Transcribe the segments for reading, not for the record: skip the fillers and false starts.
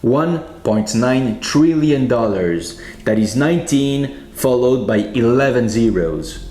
$1.9 trillion. That is 19 followed by 11 zeros.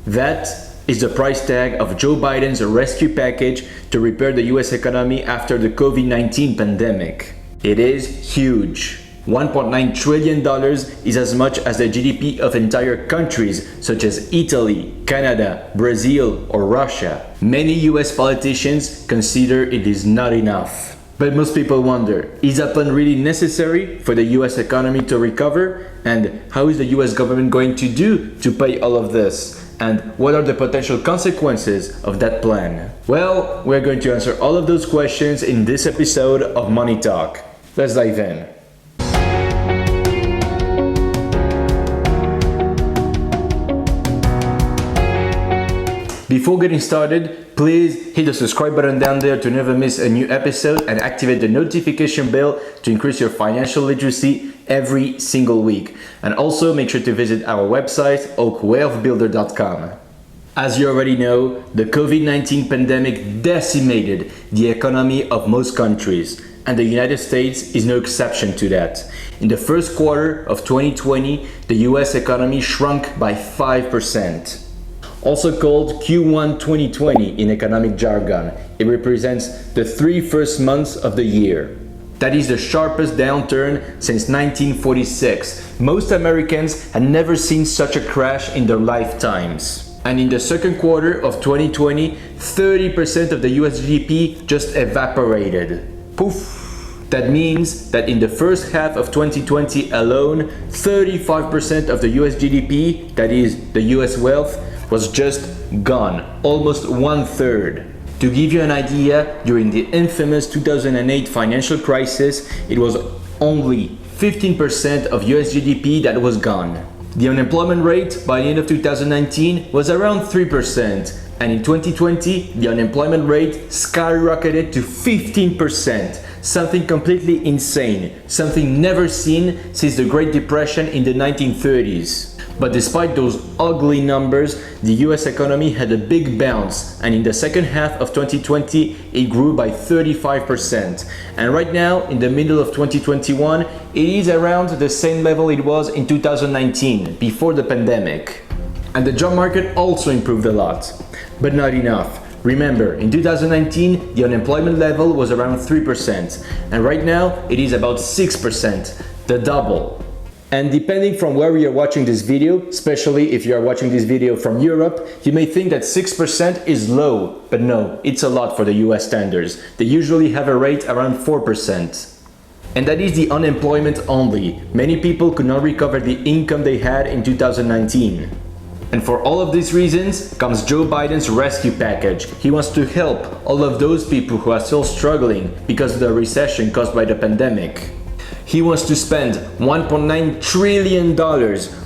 That is the price tag of Joe Biden's rescue package to repair the US economy after the COVID-19 pandemic. It is huge. $1.9 trillion is as much as the GDP of entire countries such as Italy, Canada, Brazil, or Russia. Many US politicians consider it is not enough. But most people wonder, is that plan really necessary for the US economy to recover? And how is the US government going to do to pay all of this? And what are the potential consequences of that plan? Well, we're going to answer all of those questions in this episode of Money Talk. Let's dive in. Before getting started, please hit the subscribe button down there to never miss a new episode and activate the notification bell to increase your financial literacy every single week. And also make sure to visit our website, oakwealthbuilder.com. As you already know, the COVID-19 pandemic decimated the economy of most countries, and the United States is no exception to that. In the first quarter of 2020, the US economy shrunk by 5%. Also called Q1 2020 in economic jargon, it represents the 3 first months of the year. That is the sharpest downturn since 1946. Most Americans had never seen such a crash in their lifetimes. And in the second quarter of 2020, 30% of the US GDP just evaporated. Poof! That means that in the first half of 2020 alone, 35% of the US GDP, that is the US wealth, was just gone, almost 1/3. To give you an idea, during the infamous 2008 financial crisis, it was only 15% of US GDP that was gone. The unemployment rate by the end of 2019 was around 3%, and in 2020, the unemployment rate skyrocketed to 15%, something completely insane, something never seen since the Great Depression in the 1930s. But despite those ugly numbers, the US economy had a big bounce, and in the second half of 2020, it grew by 35%. And right now, in the middle of 2021, it is around the same level it was in 2019, before the pandemic. And the job market also improved a lot, but not enough. Remember, in 2019, the unemployment level was around 3%, and right now, it is about 6%, the double. And depending from where you're watching this video, especially if you are watching this video from Europe, you may think that 6% is low, but no, it's a lot for the US standards. They usually have a rate around 4%. And that is the unemployment only. Many people could not recover the income they had in 2019. And for all of these reasons comes Joe Biden's rescue package. He wants to help all of those people who are still struggling because of the recession caused by the pandemic. He wants to spend $1.9 trillion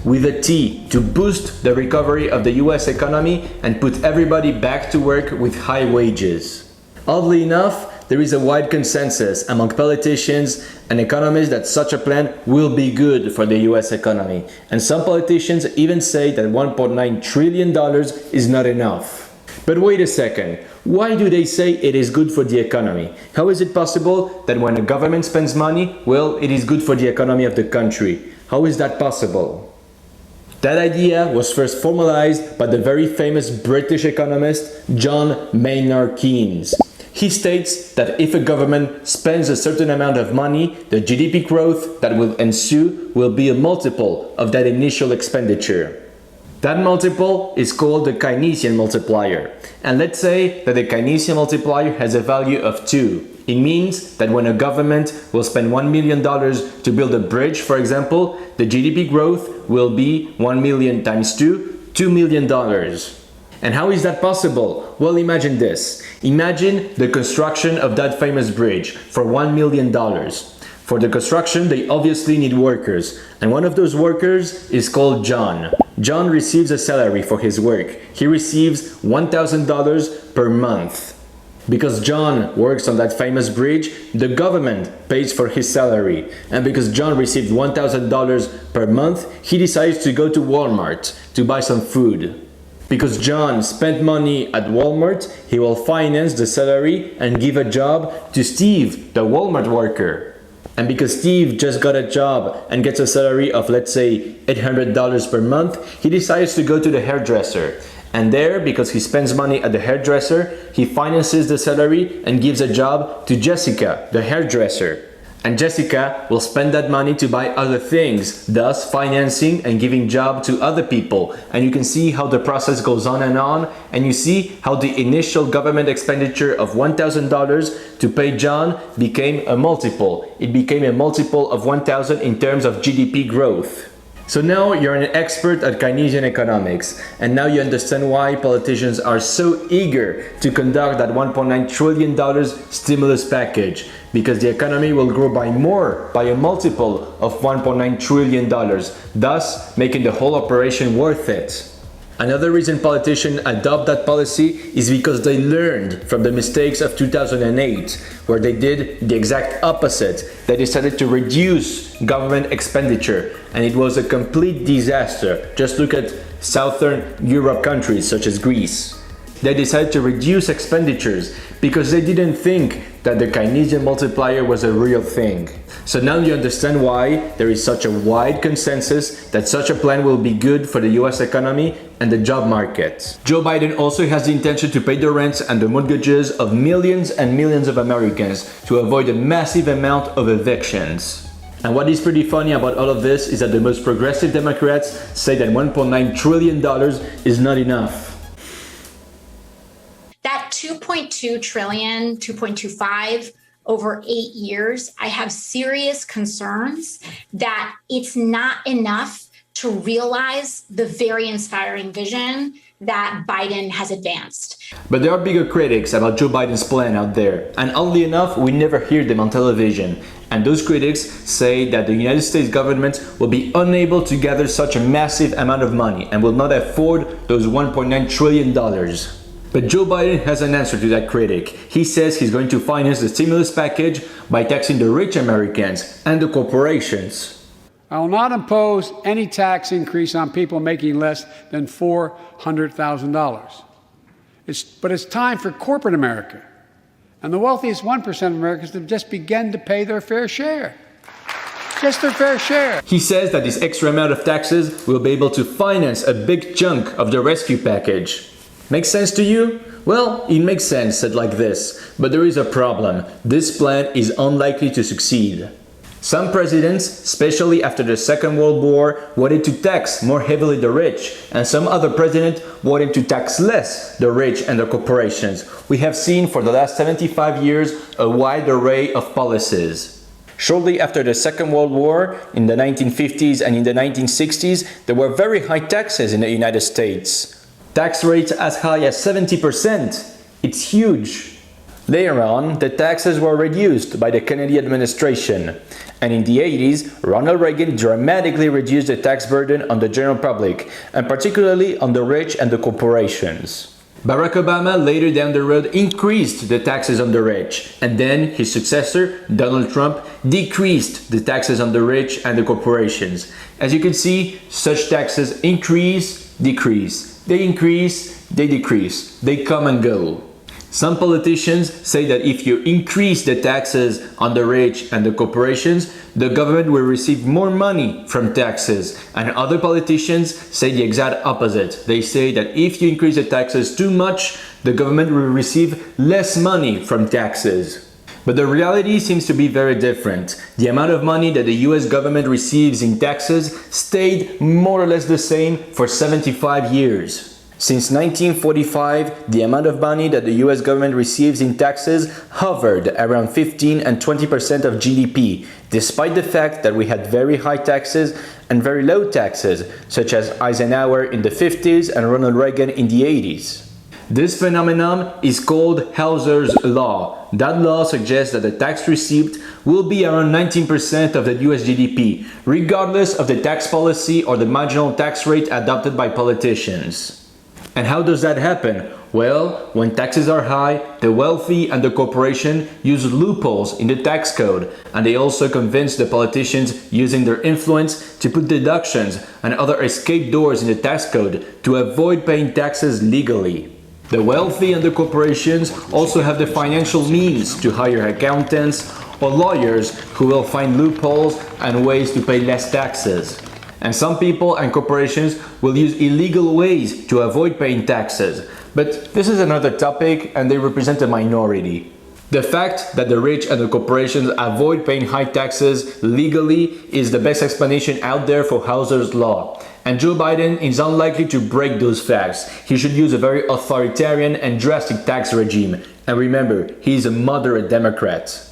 with a T to boost the recovery of the US economy and put everybody back to work with high wages. Oddly enough, there is a wide consensus among politicians and economists that such a plan will be good for the US economy. And some politicians even say that $1.9 trillion is not enough. But wait a second, why do they say it is good for the economy? How is it possible that when a government spends money, well, it is good for the economy of the country? How is that possible? That idea was first formalized by the very famous British economist John Maynard Keynes. He states that if a government spends a certain amount of money, the GDP growth that will ensue will be a multiple of that initial expenditure. That multiple is called the Keynesian Multiplier. And let's say that the Keynesian Multiplier has a value of 2. It means that when a government will spend $1 million to build a bridge, for example, the GDP growth will be 1 million times 2, $2 million. And how is that possible? Well, imagine this. Imagine the construction of that famous bridge for $1 million. For the construction, they obviously need workers, and one of those workers is called John. John receives a salary for his work. He receives $1,000 per month. Because John works on that famous bridge, the government pays for his salary. And because John received $1,000 per month, he decides to go to Walmart to buy some food. Because John spent money at Walmart, he will finance the salary and give a job to Steve, the Walmart worker. And because Steve just got a job and gets a salary of, let's say, $800 per month, he decides to go to the hairdresser. And there, because he spends money at the hairdresser, he finances the salary and gives a job to Jessica, the hairdresser. And Jessica will spend that money to buy other things, thus financing and giving job to other people. And you can see how the process goes on, and you see how the initial government expenditure of $1,000 to pay John became a multiple. It became a multiple of 1,000 in terms of GDP growth. So now you're an expert at Keynesian economics, and now you understand why politicians are so eager to conduct that $1.9 trillion stimulus package, because the economy will grow by a multiple of $1.9 trillion, thus making the whole operation worth it. Another reason politicians adopt that policy is because they learned from the mistakes of 2008, where they did the exact opposite. They decided to reduce government expenditure, and it was a complete disaster. Just look at Southern Europe countries such as Greece. They decided to reduce expenditures because they didn't think that the Keynesian multiplier was a real thing. So now you understand why there is such a wide consensus that such a plan will be good for the US economy and the job market. Joe Biden also has the intention to pay the rents and the mortgages of millions and millions of Americans to avoid a massive amount of evictions. And what is pretty funny about all of this is that the most progressive Democrats say that $1.9 trillion is not enough. That 2.2 trillion, 2.25 over 8 years, I have serious concerns that it's not enough to realize the very inspiring vision that Biden has advanced. But there are bigger critics about Joe Biden's plan out there, and oddly enough, we never hear them on television. And those critics say that the United States government will be unable to gather such a massive amount of money and will not afford those $1.9 trillion. But Joe Biden has an answer to that critic. He says he's going to finance the stimulus package by taxing the rich Americans and the corporations. I will not impose any tax increase on people making less than $400,000. But it's time for corporate America and the wealthiest 1% of Americans to just begin to pay their fair share. Just their fair share. He says that this extra amount of taxes will be able to finance a big chunk of the rescue package. Makes sense to you? Well, it makes sense said like this, but there is a problem. This plan is unlikely to succeed. Some presidents, especially after the Second World War, wanted to tax more heavily the rich, and some other presidents wanted to tax less the rich and the corporations. We have seen for the last 75 years a wide array of policies. Shortly after the Second World War, in the 1950s and in the 1960s, there were very high taxes in the United States. Tax rates as high as 70%. It's huge. Later on, the taxes were reduced by the Kennedy administration. And in the 80s, Ronald Reagan dramatically reduced the tax burden on the general public, and particularly on the rich and the corporations. Barack Obama later down the road increased the taxes on the rich, and then his successor, Donald Trump, decreased the taxes on the rich and the corporations. As you can see, such taxes increase, decrease. They increase, they decrease. They come and go. Some politicians say that if you increase the taxes on the rich and the corporations, the government will receive more money from taxes. And other politicians say the exact opposite. They say that if you increase the taxes too much, the government will receive less money from taxes. But the reality seems to be very different. The amount of money that the US government receives in taxes stayed more or less the same for 75 years. Since 1945, the amount of money that the US government receives in taxes hovered around 15 and 20% of GDP, despite the fact that we had very high taxes and very low taxes, such as Eisenhower in the 50s and Ronald Reagan in the 80s. This phenomenon is called hausers law. That law suggests that the tax receipt will be around 19% of the US GDP, regardless of the tax policy or the marginal tax rate adopted by politicians. And how does that happen? Well, when taxes are high, the wealthy and the corporation use loopholes in the tax code, and they also convince the politicians using their influence to put deductions and other escape doors in the tax code to avoid paying taxes legally. The wealthy and the corporations also have the financial means to hire accountants or lawyers who will find loopholes and ways to pay less taxes. And some people and corporations will use illegal ways to avoid paying taxes. But this is another topic, and they represent a minority. The fact that the rich and the corporations avoid paying high taxes legally is the best explanation out there for hausers law. And Joe Biden is unlikely to break those facts. He should use a very authoritarian and drastic tax regime. And remember, he is a moderate Democrat.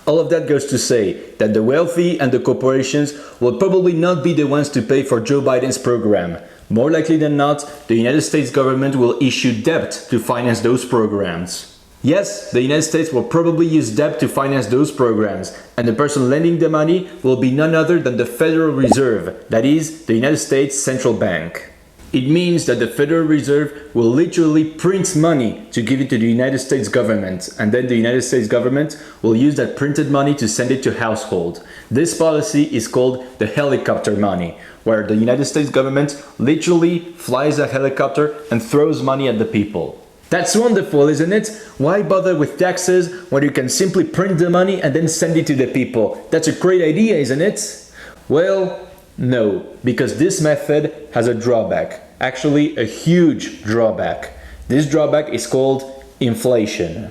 All of that goes to say that the wealthy and the corporations will probably not be the ones to pay for Joe Biden's program. More likely than not, the United States government will issue debt to finance those programs. Yes, the United States will probably use debt to finance those programs, and the person lending the money will be none other than the Federal Reserve, that is, the United States Central Bank. It means that the Federal Reserve will literally print money to give it to the United States government, and then the United States government will use that printed money to send it to households. This policy is called the helicopter money, where the United States government literally flies a helicopter and throws money at the people. That's wonderful, isn't it? Why bother with taxes when you can simply print the money and then send it to the people? That's a great idea, isn't it? Well, no, because this method has a drawback. Actually, a huge drawback. This drawback is called inflation.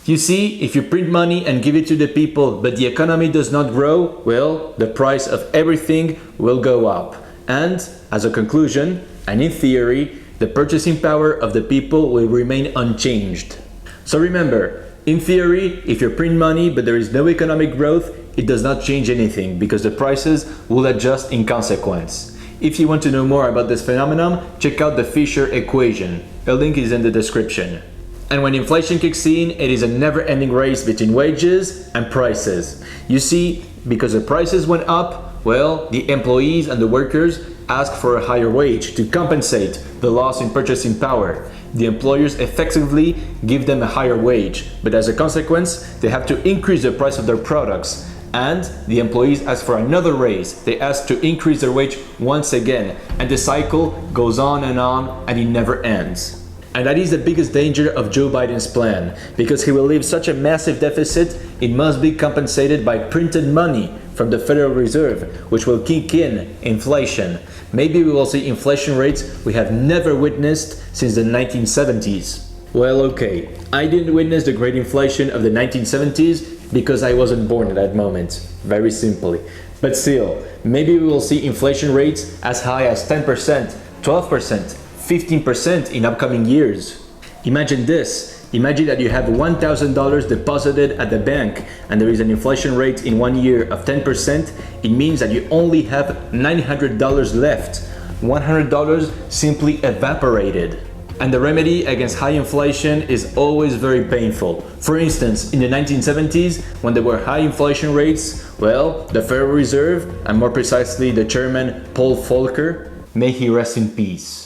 You see, if you print money and give it to the people, but the economy does not grow, well, the price of everything will go up. And, as a conclusion, and in theory, the purchasing power of the people will remain unchanged. So remember, in theory, if you print money but there is no economic growth, it does not change anything because the prices will adjust in consequence. If you want to know more about this phenomenon, check out the Fisher equation. A link is in the description. And when inflation kicks in, it is a never-ending race between wages and prices. You see, because the prices went up, well, the employees and the workers ask for a higher wage to compensate the loss in purchasing power. The employers effectively give them a higher wage, but as a consequence, they have to increase the price of their products. And the employees ask for another raise. They ask to increase their wage once again. And the cycle goes on, and it never ends. And that is the biggest danger of Joe Biden's plan. Because he will leave such a massive deficit, it must be compensated by printed money from the Federal Reserve, which will kick in inflation. Maybe we will see inflation rates we have never witnessed since the 1970s. Well, okay, I didn't witness the great inflation of the 1970s because I wasn't born at that moment, very simply. But still, maybe we will see inflation rates as high as 10%, 12%, 15% in upcoming years. Imagine this. Imagine that you have $1,000 deposited at the bank and there is an inflation rate in 1 year of 10%. It means that you only have $900 left. $100 simply evaporated. And the remedy against high inflation is always very painful. For instance, in the 1970s, when there were high inflation rates, well, the Federal Reserve, and more precisely the chairman Paul Volcker, may he rest in peace.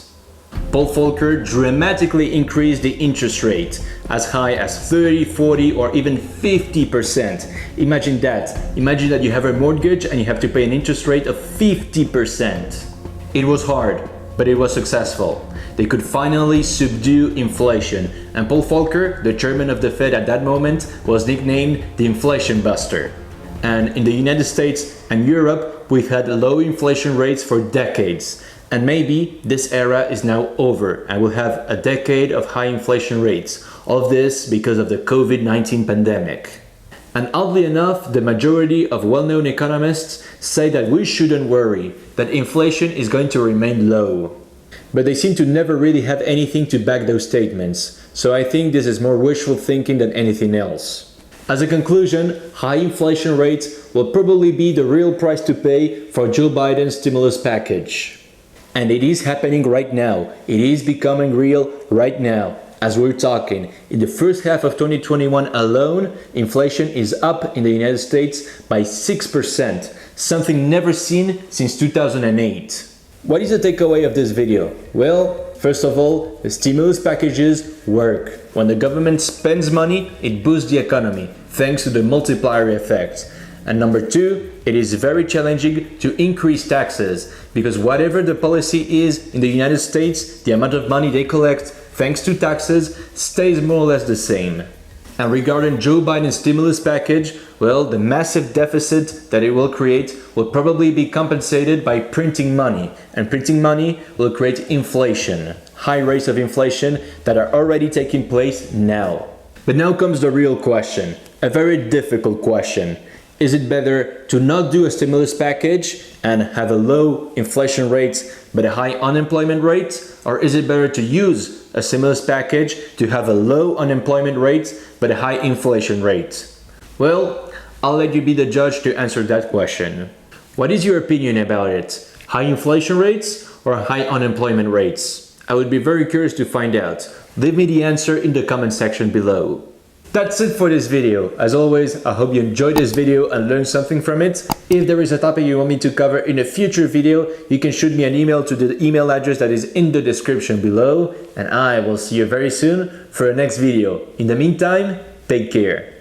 Paul Volcker dramatically increased the interest rate as high as 30, 40 or even 50%. Imagine that. Imagine that you have a mortgage and you have to pay an interest rate of 50%. It was hard, but it was successful. They could finally subdue inflation, and Paul Volcker, the chairman of the Fed at that moment, was nicknamed the Inflation Buster. And in the United States and Europe, we've had low inflation rates for decades. And maybe this era is now over and we'll have a decade of high inflation rates. All of this because of the COVID-19 pandemic. And oddly enough, the majority of well-known economists say that we shouldn't worry, that inflation is going to remain low. But they seem to never really have anything to back those statements. So I think this is more wishful thinking than anything else. As a conclusion, high inflation rates will probably be the real price to pay for Joe Biden's stimulus package. And it is happening right now. It is becoming real right now. As we're talking, in the first half of 2021 alone, inflation is up in the United States by 6%, something never seen since 2008. What is the takeaway of this video? Well, first of all, the stimulus packages work. When the government spends money, it boosts the economy, thanks to the multiplier effect. And number two, it is very challenging to increase taxes because whatever the policy is in the United States, the amount of money they collect thanks to taxes stays more or less the same. And regarding Joe Biden's stimulus package, Well, the massive deficit that it will create will probably be compensated by printing money, and printing money will create inflation, high rates of inflation that are already taking place now. But now comes the real question, a very difficult question. Is it better to not do a stimulus package and have a low inflation rate but a high unemployment rate? Or is it better to use a stimulus package to have a low unemployment rate but a high inflation rate? Well, I'll let you be the judge to answer that question. What is your opinion about it? High inflation rates or high unemployment rates? I would be very curious to find out. Leave me the answer in the comment section below. That's it for this video. As always, I hope you enjoyed this video and learned something from it. If there is a topic you want me to cover in a future video, you can shoot me an email to the email address that is in the description below, and I will see you very soon for the next video. In the meantime, take care.